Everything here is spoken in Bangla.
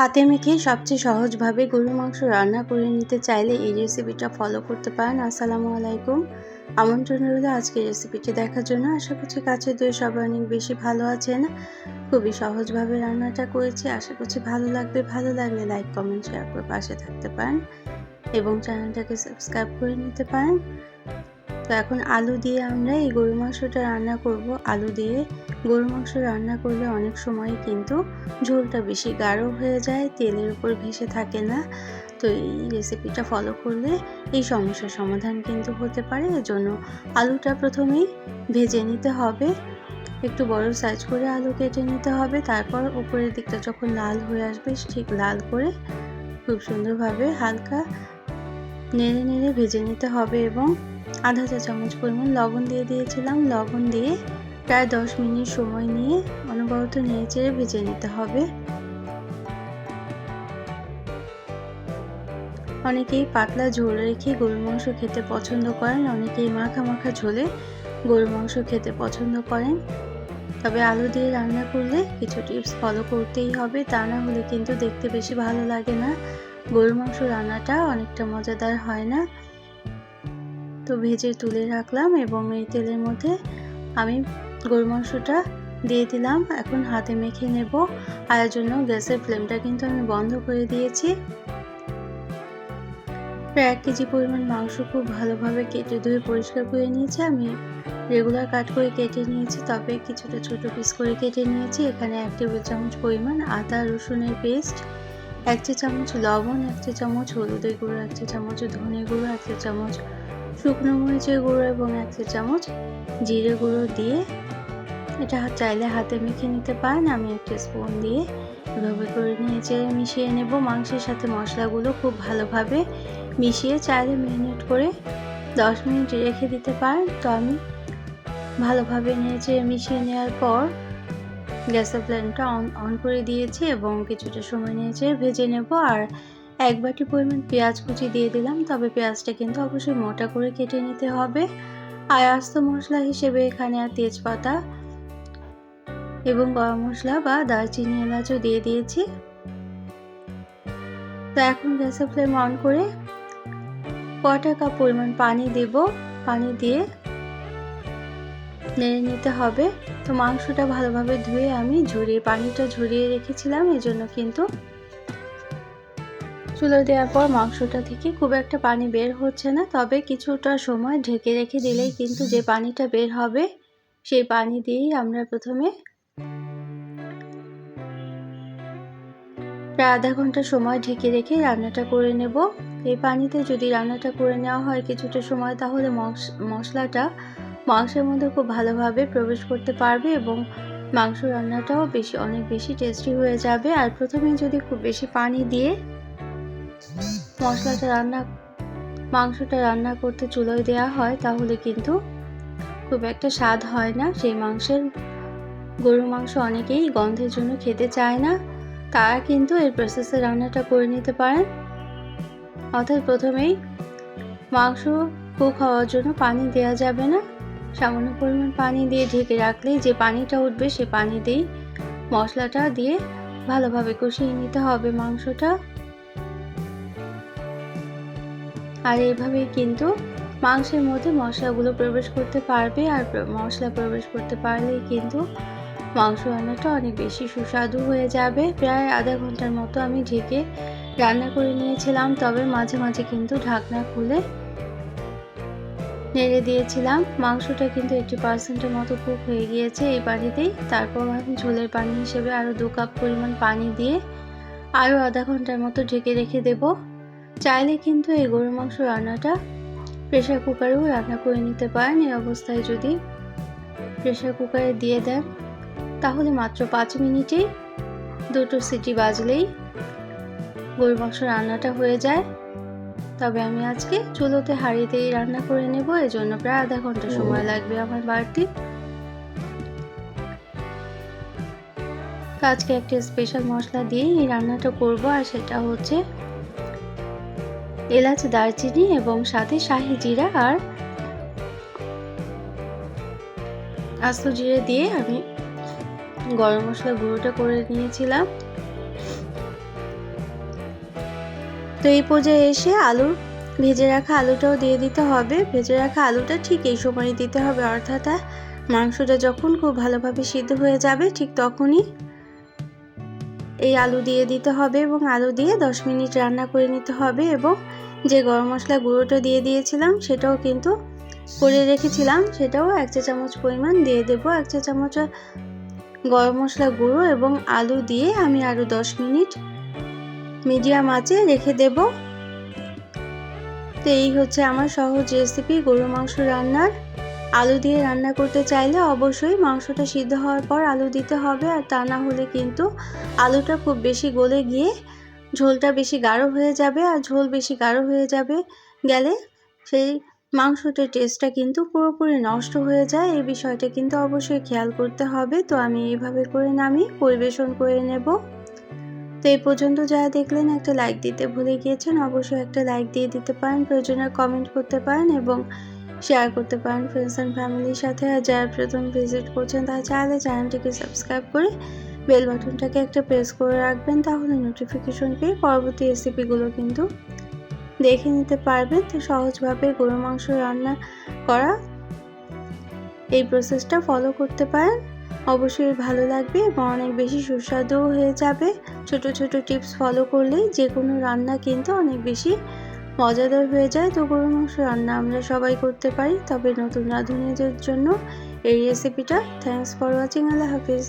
হাতে মেখে সবচেয়ে সহজভাবে গরুর মাংস রান্না করে নিতে চাইলে এই রেসিপিটা ফলো করতে পারেন। আসসালামু আলাইকুম, আমন্ত্রণ রইল আজকের রেসিপিটি দেখার জন্য। আশা করছি কাছের দূরে সবাই অনেক বেশি ভালো আছেন। খুবই সহজভাবে রান্নাটা করেছি, আশা করছি ভালো লাগবে। ভালো লাগলে লাইক কমেন্ট শেয়ার করে পাশে থাকতে পারেন এবং চ্যানেলটাকে সাবস্ক্রাইব করে নিতে পারেন। তো এখন আলু দিয়ে আমরা এই গরুর মাংসটা রান্না করব। আলু দিয়ে গরুর মাংস রান্না করলে অনেক সময় কিন্তু ঝোলটা বেশি গাঢ় হয়ে যায়, তেলের উপর ভেসে থাকে না। তো এই রেসিপিটা ফলো করলে এই সমস্যার সমাধান কিন্তু হতে পারে। এজন্য আলুটা প্রথমেই ভেজে নিতে হবে, একটু বড় সাইজ করে আলু কেটে নিতে হবে। তারপর উপরের দিকটা যখন লাল হয়ে আসবে ঠিক লাল করে খুব সুন্দরভাবে হালকা নেড়ে নেড়ে ভেজে নিতে হবে এবং আধা চা চামচ পরিমাণ লবণ দিয়ে দিয়েছিলাম। লবণ দিয়ে প্রায় 10 মিনিট সময় নিয়ে অনবরত নেড়ে চেড়ে ভেজে নিতে হবে। অনেকেই পাতলা ঝোল রেখে গরুর মাংস খেতে পছন্দ করেন, অনেকেই মাখা মাখা ঝোলে গরুর মাংস খেতে পছন্দ করেন। তবে আলু দিয়ে রান্না করলে কিছু টিপস ফলো করতেই হবে, তা না হলে কিন্তু দেখতে বেশি ভালো লাগে না, গরুর মাংস রান্নাটা অনেকটা মজাদার হয় না। তো ভেজে তুলে রাখলাম এবং এই তেলের মধ্যে আমি গরুর মাংসটা দিয়ে দিলাম। এখন হাতে মেখে নেব। আর এর জন্য গ্যাসের ফ্লেমটা কিন্তু আমি বন্ধ করে দিয়েছি। প্রায় 1 কেজি পরিমাণ মাংস খুব ভালোভাবে কেটে ধুয়ে পরিষ্কার করে নিয়েছি। আমি রেগুলার কাট করে কেটে নিয়েছি, তবে কিছুটা ছোট পিস করে কেটে নিয়েছি। এখানে 1 টেবিল চামচ পরিমাণ আদা রসুনের পেস্ট, 1 চা চামচ লবণ, 1 চা চামচ হলুদের গুঁড়ো, 1 চা চামচ ধনে গুঁড়ো, 1 চা চামচ শুকনো মরিচের গুঁড়ো এবং 1 চা চামচ জিরে গুঁড়ো দিয়ে এটা চাইলে হাতে মেখে নিতে পারেন। আমি একটা স্পুন দিয়ে এভাবে করে নিয়েছে মিশিয়ে নেব। মাংসের সাথে মশলাগুলো খুব ভালোভাবে মিশিয়ে চাইলে ম্যারিনেট করে 10 মিনিট রেখে দিতে পারেন। তো আমি ভালোভাবে নেড়ে মিশিয়ে নেওয়ার পর গ্যাসের ফ্লেমটা অন করে দিয়েছি এবং কিছুটা সময় নেড়ে ভেজে নেব। আর 1 বাটি পরিমাণ পেঁয়াজ কুচি দিয়ে দিলাম, তবে পেঁয়াজটা কিন্তু অবশ্যই মোটা করে কেটে নিতে হবে। আর আস্ত মশলা হিসেবে এখানে তেজপাতা এবং গরম মশলা বা দারচিনি এলাচও দিয়ে দিয়েছি। তো এখন গ্যাসের ফ্লেম অন করে কটা কাপ পরিমাণ পানি দেব, পানি দিয়ে নেড়ে নিতে হবে। তো মাংসটা ভালোভাবে ধুয়ে আমি পানিটা ঝরিয়ে রেখেছিলাম, এজন্য কিন্তু চুলো দেওয়ার পর মাংসটা থেকে খুব একটা পানি বের হচ্ছে না। তবে কিছুটা সময় ঢেকে রেখে দিলেই কিন্তু যে পানিটা বের হবে সেই পানি দিয়েই আমরা প্রথমে প্রায় আধা ঘন্টা সময় ঢেকে রেখে রান্নাটা করে নেব। এই পানিতে যদি রান্নাটা করে নেওয়া হয় কিছুটা সময়, তাহলে মশলাটা মাংসের মধ্যে খুব ভালোভাবে প্রবেশ করতে পারবে এবং মাংস রান্নাটাও অনেক বেশি টেস্টি হয়ে যাবে। আর প্রথমে যদি খুব বেশি পানি দিয়ে মাংসটা রান্না করতে চুলোয় দেওয়া হয়, তাহলে কিন্তু খুব একটা স্বাদ হয় না। সেই গরুর মাংস অনেকেই গন্ধের জন্য খেতে চায় না, তারা কিন্তু এই প্রসেসে রান্নাটা করে নিতে পারেন। অর্থাৎ প্রথমেই মাংস কুক হওয়ার জন্য পানি দেওয়া যাবে না, সামান্য পরিমাণ পানি দিয়ে ঢেকে রাখলেই যে পানিটা উঠবে সে পানি দিয়েই মশলাটা দিয়ে ভালোভাবে কষিয়ে নিতে হবে মাংসটা। আর এইভাবেই কিন্তু মাংসের মধ্যে মশলাগুলো প্রবেশ করতে পারবে। আর মশলা প্রবেশ করতে পারলেই কিন্তু মাংস রান্নাটা অনেক বেশি সুস্বাদু হয়ে যাবে। প্রায় আধা ঘন্টার মতো আমি ঢেকে রান্না করে নিয়েছিলাম, তবে মাঝে মাঝে কিন্তু ঢাকনা খুলে নেড়ে দিয়েছিলাম। মাংসটা কিন্তু 80% মতো কুক হয়ে গিয়েছে এই পানিতেই। তারপর আমি ঝোলের পানি হিসেবে আরও 2 কাপ পরিমাণ পানি দিয়ে আরও আধা ঘন্টার মতো ঢেকে রেখে দেব। চাইলে কিন্তু এই গরুর মাংস রান্নাটা প্রেসার কুকারেও রান্না করে নিতে পারেন। এই অবস্থায় যদি প্রেসার কুকারে দিয়ে দেন তাহলে মাত্র 5 মিনিটেই 2টো সিটি বাজলেই গরুর মাংস রান্নাটা হয়ে যায়। তবে আমি আজকে চুলোতে হাঁড়িতেই রান্না করে নেব, এজন্য প্রায় আধা ঘন্টা সময় লাগবে আমার বাড়তি। আজকে একটা স্পেশাল মশলা দিয়ে এই রান্নাটা করব, আর সেটা হচ্ছে এলাচ, দারচিনি এবং সাথে শাহি জিরা আর আস্ত জিরে দিয়ে আমি গরম মশলা গুঁড়োটা করে নিয়েছিলাম। তো এই পর্যায়ে এসে ভেজে রাখা আলুটাও দিয়ে দিতে হবে। ভেজে রাখা আলুটা ঠিক এই সময় দিতে হবে, অর্থাৎ মাংসটা যখন খুব ভালোভাবে সিদ্ধ হয়ে যাবে ঠিক তখনই এই আলু দিয়ে দিতে হবে এবং আলু দিয়ে 10 মিনিট রান্না করে নিতে হবে। এবং যে গরম মশলা গুঁড়োটা দিয়ে দিয়েছিলাম সেটাও কিন্তু করে রেখেছিলাম, সেটাও 1 চা চামচ পরিমাণ দিয়ে দেব। 1 চা চামচ গরম মশলা গুঁড়ো এবং আলু দিয়ে আমি আরও 10 মিনিট মিডিয়াম আঁচে রেখে দেব। তো এই হচ্ছে আমার সহজ রেসিপি গরুর মাংস রান্নার। আলু দিয়ে রান্না করতে চাইলে অবশ্যই মাংসটা সিদ্ধ হওয়ার পর আলু দিতে হবে, আর তা না হলে কিন্তু আলুটা খুব বেশি গলে গিয়ে ঝোলটা বেশি গাঢ় হয়ে যাবে, আর ঝোল বেশি গাঢ় হয়ে গেলে সেই মাংসটার টেস্টটা কিন্তু পুরোপুরি নষ্ট হয়ে যায়। এই বিষয়টা কিন্তু অবশ্যই খেয়াল করতে হবে। তো আমি এইভাবে করে নামিয়ে পরিবেশন করে নেব। তো এই পর্যন্ত যারা দেখলেন একটা লাইক দিতে ভুলে গিয়েছেন, অবশ্যই একটা লাইক দিয়ে দিতে পারেন, প্রয়োজনে কমেন্ট করতে পারেন এবং শেয়ার করতে পারেন ফ্রেন্ডস অ্যান্ড ফ্যামিলির সাথে। আর যারা প্রথম ভিজিট করছেন তারা চাইলে চ্যানেলটিকে সাবস্ক্রাইব করে বেল বাটনটাকে একটা প্রেস করে রাখবেন, তাহলে নোটিফিকেশন পেয়ে পরবর্তী রেসিপিগুলো কিন্তু দেখে নিতে পারবেন। তো সহজভাবে গরুর মাংস রান্না করা এই প্রসেসটা ফলো করতে পারেন, অবশ্যই ভালো লাগবে এবং অনেক বেশি সুস্বাদুও হয়ে যাবে। ছোট ছোট টিপস ফলো করলেই যে কোনো রান্না কিন্তু অনেক বেশি মজাদার হয়ে যায়। তো গরুর মাংস রান্না আমরা সবাই করতে পারি, তবে নতুন রাঁধুনিদের জন্য এই রেসিপিটা। Thanks for watching. Allah Hafiz.